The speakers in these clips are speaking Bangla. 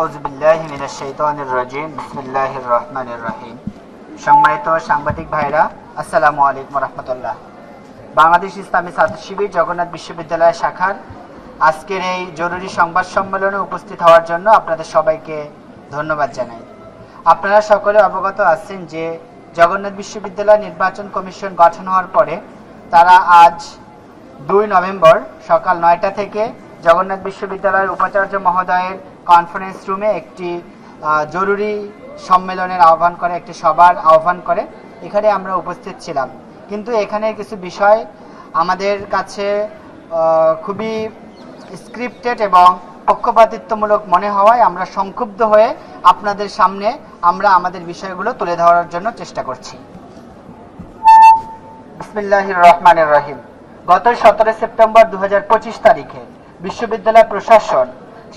আউযুবিল্লাহি মিনাশ শাইতানির রাজিম বিসমিল্লাহির রহমানির রহিম। সম্মানিত সাংবাদিক ভাইরা, আসসালামু আলাইকুম ওয়া রাহমাতুল্লাহ। বাংলাদেশ ইসলামী ছাত্র শিবির জগন্নাথ বিশ্ববিদ্যালয় শাখার আজকের এই জরুরি সংবাদ সম্মেলনে উপস্থিত হওয়ার জন্য আপনাদের সবাইকে ধন্যবাদ জানাই। আপনারা সকলে অবগত আছেন যে জগন্নাথ বিশ্ববিদ্যালয় নির্বাচন কমিশন গঠন হওয়ার পরে তারা আজ 2 নভেম্বর সকাল 9টা থেকে জগন্নাথ বিশ্ববিদ্যালয়ের উপাচার্য মহোদয়ের কনফারেন্স রুমে একটি জরুরি সম্মেলনের আহ্বান করে, একটি সভার আহ্বান করে। এখানে আমরা উপস্থিত ছিলাম, কিন্তু এখানে কিছু বিষয় আমাদের কাছে খুবই স্ক্রিপ্টেড এবং পক্ষপাতিত্বমূলক মনে হওয়ায় আমরা সংক্ষুব্ধ হয়ে আপনাদের সামনে আমরা আমাদের বিষয়গুলো তুলে ধরার জন্য চেষ্টা করছি। বিসমিল্লাহির রহমানির রহিম। গত 17 সেপ্টেম্বর 2025 তারিখে বিশ্ববিদ্যালয় প্রশাসন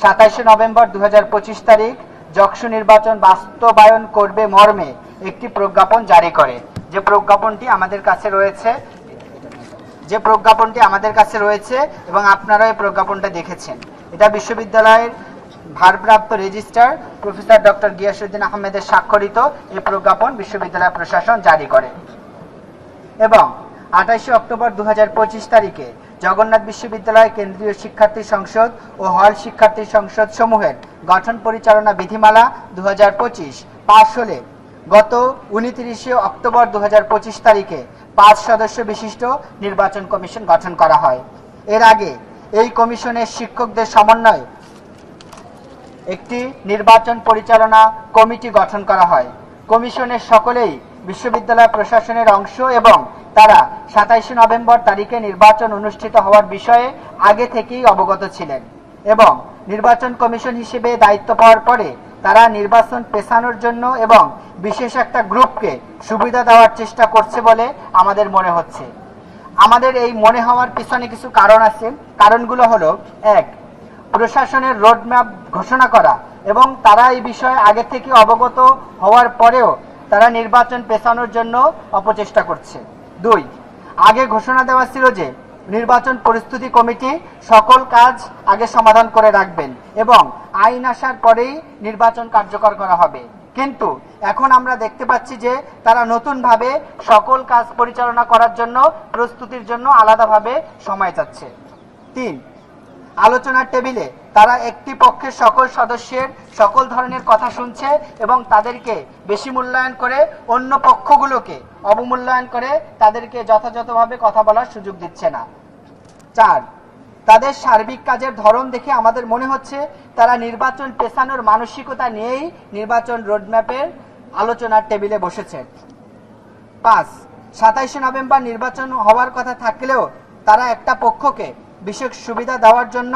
27 নভেম্বর 2025 তারিখ যক্ষু নির্বাচন বাস্তবায়ন করবে মর্মে একটি প্রজ্ঞাপন জারি করে। যে প্রজ্ঞাপনটি আমাদের কাছে রয়েছে এবং আপনারা এই প্রজ্ঞাপনটা দেখেছেন। এটা বিশ্ববিদ্যালয়ের ভারপ্রাপ্ত রেজিস্ট্রার প্রফেসর ডক্টর গিয়াসউদ্দিন আহমেদের স্বাক্ষরিত এই প্রজ্ঞাপন বিশ্ববিদ্যালয় প্রশাসন জারি করে এবং 28 অক্টোবর 2025 তারিখে জগন্নাথ বিশ্ববিদ্যালয় কেন্দ্রীয় শিক্ষার্থী সংসদ ও হল শিক্ষার্থী সংসদ সমূহের গঠন পরিচালনা বিধিমালা 2025 পাশ হলে গত 29 অক্টোবর 2025 তারিখে 5 সদস্য বিশিষ্ট নির্বাচন কমিশন গঠন করা হয়। এর আগে এই কমিশনের শিক্ষকদের সমন্বয়ে একটি নির্বাচন পরিচালনা কমিটি গঠন করা হয়। কমিশনের সকলেই বিশ্ববিদ্যালয় প্রশাসনের অংশ এবং তারা 27 নভেম্বর তারিখে নির্বাচন অনুষ্ঠিত হওয়ার বিষয়ে আগে থেকেই অবগত ছিলেন এবং নির্বাচন কমিশন হিসেবে দায়িত্ব পাওয়ার পরে তারা নির্বাচন পেছানোর জন্য এবং বিশেষ একটা গ্রুপকে সুবিধা দেওয়ার চেষ্টা করছে বলে আমাদের মনে হচ্ছে। আমাদের এই মনে হওয়ার পিছনে কিছু কারণ আছে। কারণগুলো হলো, 1, প্রশাসনের রোডম্যাপ ঘোষণা করা এবং তারা এই বিষয়ে আগে থেকে অবগত হওয়ার পরেও তারা নির্বাচন পেছানোর জন্য অপচেষ্টা করছে। 2, আগে ঘোষণা দেওয়া ছিল যে নির্বাচন প্রস্তুতি কমিটি সকল কাজ আগে সমাধান করে রাখবেন এবং আইন আসার পরেই নির্বাচন কার্যকর করা হবে, কিন্তু এখন আমরা দেখতে পাচ্ছি যে তারা নতুনভাবে সকল কাজ পরিচালনা করার জন্য প্রস্তুতির জন্য আলাদাভাবে সময় চাচ্ছে। 3, আলোচনার টেবিলে তারা একটি পক্ষের সকল সদস্যের সকল ধরনের কথা শুনছে এবং তাদেরকে বেশি মূল্যায়ন করে অন্য পক্ষগুলোকে অবমূল্যায়ন করে তাদেরকে যথাযথভাবে কথা বলার সুযোগ দিচ্ছে না। 4, তাদের সার্বিক কাজের ধরন দেখে আমাদের মনে হচ্ছে তারা নির্বাচন পেছানোর মানসিকতা নিয়েই নির্বাচন রোডম্যাপের আলোচনার টেবিলে বসেছে। 5, 27 নভেম্বর নির্বাচন হওয়ার কথা থাকলেও তারা একটা পক্ষকে বিশেষ সুবিধা দেওয়ার জন্য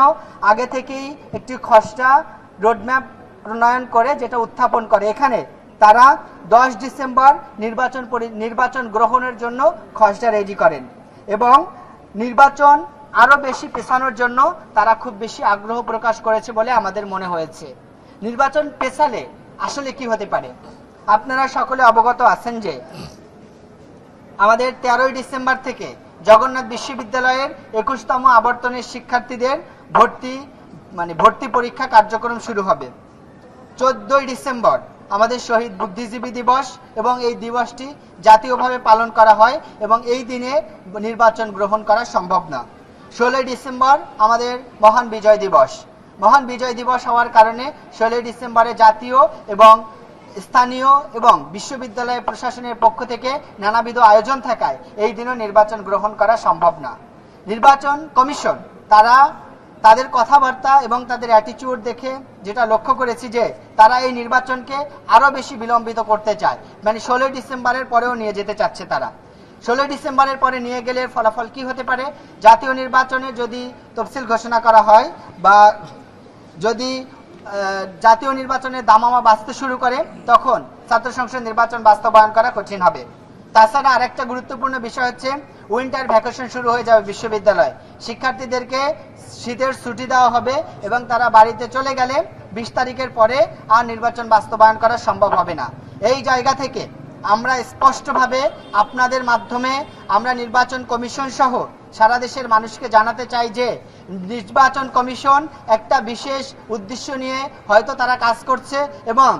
আগে থেকেই একটি খসড়া রোডম্যাপ প্রণয়ন করে যেটা উত্থাপন করে। এখানে তারা 10 ডিসেম্বর নির্বাচন গ্রহণের জন্য খসড়া রেডি করেন এবং নির্বাচন আরো বেশি পেছানোর জন্য তারা খুব বেশি আগ্রহ প্রকাশ করেছে বলে আমাদের মনে হয়েছে। নির্বাচন পেছালে আসলে কি হতে পারে? আপনারা সকলে অবগত আছেন যে আমাদের 13 ডিসেম্বর থেকে জগন্নাথ বিশ্ববিদ্যালয়ের 21তম আবর্তনের শিক্ষার্থীদের ভর্তি পরীক্ষা কার্যক্রম শুরু হবে। 14 ডিসেম্বর আমাদের শহীদ বুদ্ধিজীবী দিবস এবং এই দিবসটি জাতীয়ভাবে পালন করা হয় এবং এই দিনে নির্বাচন গ্রহণ করা সম্ভব না। 16 ডিসেম্বর আমাদের মহান বিজয় দিবস হওয়ার কারণে 16 ডিসেম্বরে জাতীয় এবং স্থানীয় এবং বিশ্ববিদ্যালয় প্রশাসনের পক্ষ থেকে নানাবিধ আয়োজন থাকায় এই দিনও নির্বাচন গ্রহণ করা সম্ভব না। নির্বাচন কমিশন তাদের কথাবার্তা এবং তাদের অ্যাটিটিউড দেখে যেটা লক্ষ্য করেছি যে তারা এই নির্বাচনকে আরো বেশি বিলম্বিত করতে চায়, মানে 16 ডিসেম্বরের পরেও নিয়ে যেতে চাচ্ছে তারা। 16 ডিসেম্বরের পরে নিয়ে গেলে ফলাফল কি হতে পারে? জাতীয় নির্বাচনে যদি তফসিল ঘোষণা করা হয় বা যদি জাতীয় নির্বাচনের দামামা বাঁচতে শুরু করে তখন ছাত্র সংসদ নির্বাচন বাস্তবায়ন করা কঠিন হবে। তাছাড়া আরেকটা গুরুত্বপূর্ণ বিষয় হচ্ছে উইন্টার ভ্যাকেশন শুরু হয়ে যাবে বিশ্ববিদ্যালয়, শিক্ষার্থীদেরকে শীতের ছুটি দেওয়া হবে এবং তারা বাড়িতে চলে গেলে 20 তারিখের পরে আর নির্বাচন বাস্তবায়ন করা সম্ভব হবে না। এই জায়গা থেকে আমরা স্পষ্টভাবে আপনাদের মাধ্যমে আমরা নির্বাচন কমিশন সহ সারা দেশের মানুষকে জানাতে চাই যে নির্বাচন কমিশন একটা বিশেষ উদ্দেশ্য নিয়ে হয়তো তারা কাজ করছে এবং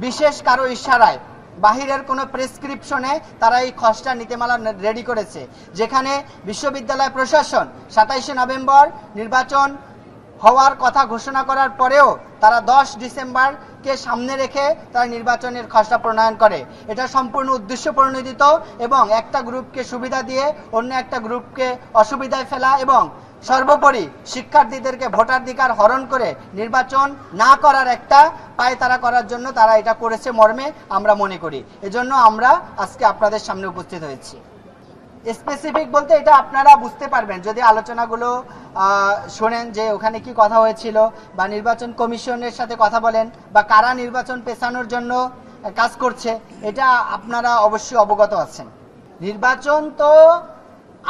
বিশেষ কারো ইশারায় বাহিরের কোনো প্রেসক্রিপশনে তারা এই খসড়া নীতিমালা রেডি করেছে, যেখানে বিশ্ববিদ্যালয় প্রশাসন 27শে নভেম্বর নির্বাচন হওয়ার কথা ঘোষণা করার পরেও তারা 10 ডিসেম্বরকে সামনে রেখে তারা নির্বাচনের খসড়া প্রণয়ন করে। এটা সম্পূর্ণ উদ্দেশ্য প্রণোদিত এবং একটা গ্রুপকে সুবিধা দিয়ে অন্য একটা গ্রুপকে অসুবিধায় ফেলা এবং সর্বোপরি শিক্ষার্থীদেরকে ভোটাধিকার হরণ করে নির্বাচন না করার একটা পায়তারা করার জন্য তারা এটা করেছে মর্মে আমরা মনে করি। এজন্য আমরা আজকে আপনাদের সামনে উপস্থিত হয়েছি। স্পেসিফিক বলতে এটা আপনারা বুঝতে পারবেন যদি আলোচনাগুলো শোনেন যে ওখানে কি কথা হয়েছিল বা নির্বাচন কমিশনের সাথে কথা বলেন বা কারা নির্বাচন পেছানোর জন্য কাজ করছে, এটা আপনারা অবশ্যই অবগত আছেন। নির্বাচন তো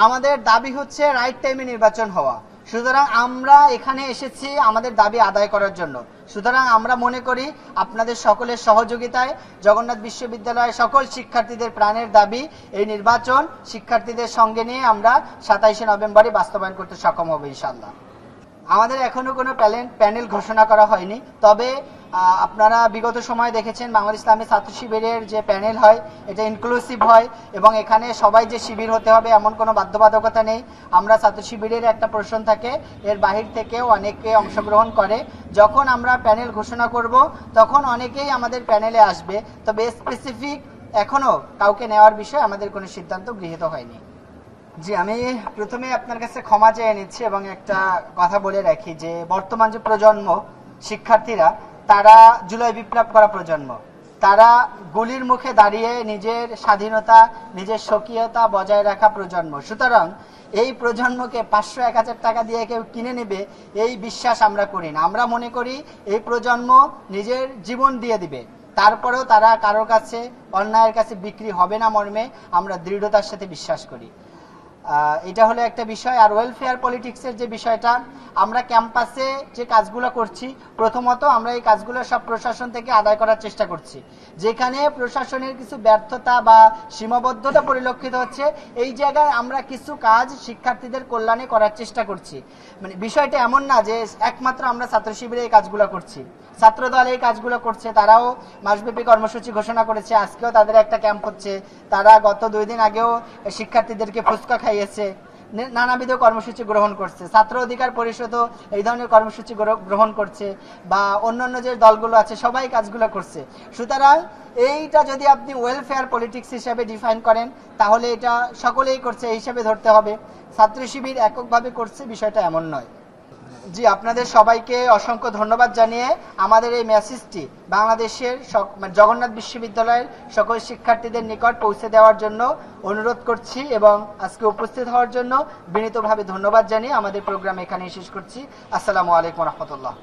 আমাদের দাবি হচ্ছে রাইট টাইমে নির্বাচন হওয়া, সুতরাং আমরা এখানে এসেছি আমাদের দাবি আদায় করার জন্য। সুতরাং আমরা মনে করি আপনাদের সকলের সহযোগিতায় জগন্নাথ বিশ্ববিদ্যালয়ের সকল শিক্ষার্থীদের প্রাণের দাবি এই নির্বাচন শিক্ষার্থীদের সঙ্গে নিয়ে আমরা 27শে নভেম্বরে বাস্তবায়ন করতে সক্ষম হব ইনশাআল্লাহ। আমাদের এখনো কোনো প্যানেল ঘোষণা করা হয়নি, তবে আপনারা বিগত সময় দেখেছেন বাংলাদেশ ইসলামী ছাত্র শিবিরের যে প্যানেল হয় এটা ইনক্লুসিভ হয় এবং এখানে সবাই যে শিবির হতে হবে এমন কোনো বাধ্যবাধকতা নেই। আমরা ছাত্র শিবিরের একটা প্রশ্ন থাকে, এর বাহির থেকেও অনেকে অংশগ্রহণ করে। যখন আমরা প্যানেল ঘোষণা করব তখন অনেকেই আমাদের প্যানেলে আসবে, তবে স্পেসিফিক এখনো কাউকে নেওয়ার বিষয়ে আমাদের কোনো সিদ্ধান্ত গৃহীত হয়নি। জি, আমি প্রথমে আপনার কাছে ক্ষমা চেয়ে নিচ্ছি এবং একটা কথা বলে রাখি যে বর্তমান যে প্রজন্ম শিক্ষার্থীরা তারা জুলাই বিপ্লব করা প্রজন্ম, তারা গুলির মুখে দাঁড়িয়ে নিজের স্বাধীনতা নিজের স্বকীয়তা বজায় রাখা প্রজন্ম। সুতরাং এই প্রজন্মকে 500-1000 টাকা দিয়ে কেউ কিনে নেবে এই বিশ্বাস আমরা করি না। আমরা মনে করি এই প্রজন্ম নিজের জীবন দিয়ে দিবে, তারপরেও তারা কারোর কাছে অন্যায়ের কাছে বিক্রি হবে না মর্মে আমরা দৃঢ়তার সাথে বিশ্বাস করি। এটা হলো একটা বিষয়। আর ওয়েলফেয়ার পলিটিক্সের যে বিষয়টা, আমরা ক্যাম্পাসে যে কাজগুলো করছি প্রথমত আমরা এই কাজগুলো সব প্রশাসন থেকে আদায় করার চেষ্টা করছি। যেখানে প্রশাসনের কিছু ব্যর্থতা বা সীমাবদ্ধতা পরিলক্ষিত হচ্ছে এই জায়গায় আমরা কিছু কাজ শিক্ষার্থীদের কল্যাণে করার চেষ্টা করছি। মানে বিষয়টা এমন না যে একমাত্র আমরা ছাত্র শিবিরে এই কাজগুলো করছি, ছাত্রদল এই কাজগুলো করছে, তারাও মাসব্যাপী কর্মসূচি ঘোষণা করেছে, আজকেও তাদের একটা ক্যাম্প হচ্ছে, তারা গত 2 দিন আগেও শিক্ষার্থীদেরকে ফুচকা খাইয়েছে, নানাবিধ কর্মসূচি গ্রহণ করছে। ছাত্র অধিকার পরিষদও এই ধরনের কর্মসূচি গ্রহণ করছে বা অন্যান্য যে দলগুলো আছে সবাই কাজগুলো করছে। সুতরাং এইটা যদি আপনি ওয়েলফেয়ার পলিটিক্স হিসাবে ডিফাইন করেন তাহলে এটা সকলেই করছে এই হিসাবে ধরতে হবে। ছাত্র শিবির এককভাবে করছে বিষয়টা এমন নয়। জি, আপনাদের সবাইকে অসংখ্য ধন্যবাদ জানিয়ে আমাদের এই মেসেজটি বাংলাদেশের জগন্নাথ বিশ্ববিদ্যালয়ের সকল শিক্ষার্থীদের নিকট পৌঁছে দেওয়ার জন্য অনুরোধ করছি এবং আজকে উপস্থিত হওয়ার জন্য বিনীতভাবে ধন্যবাদ জানিয়ে আমাদের প্রোগ্রাম এখানেই শেষ করছি। আসসালামু আলাইকুম রহমতুল্লাহ।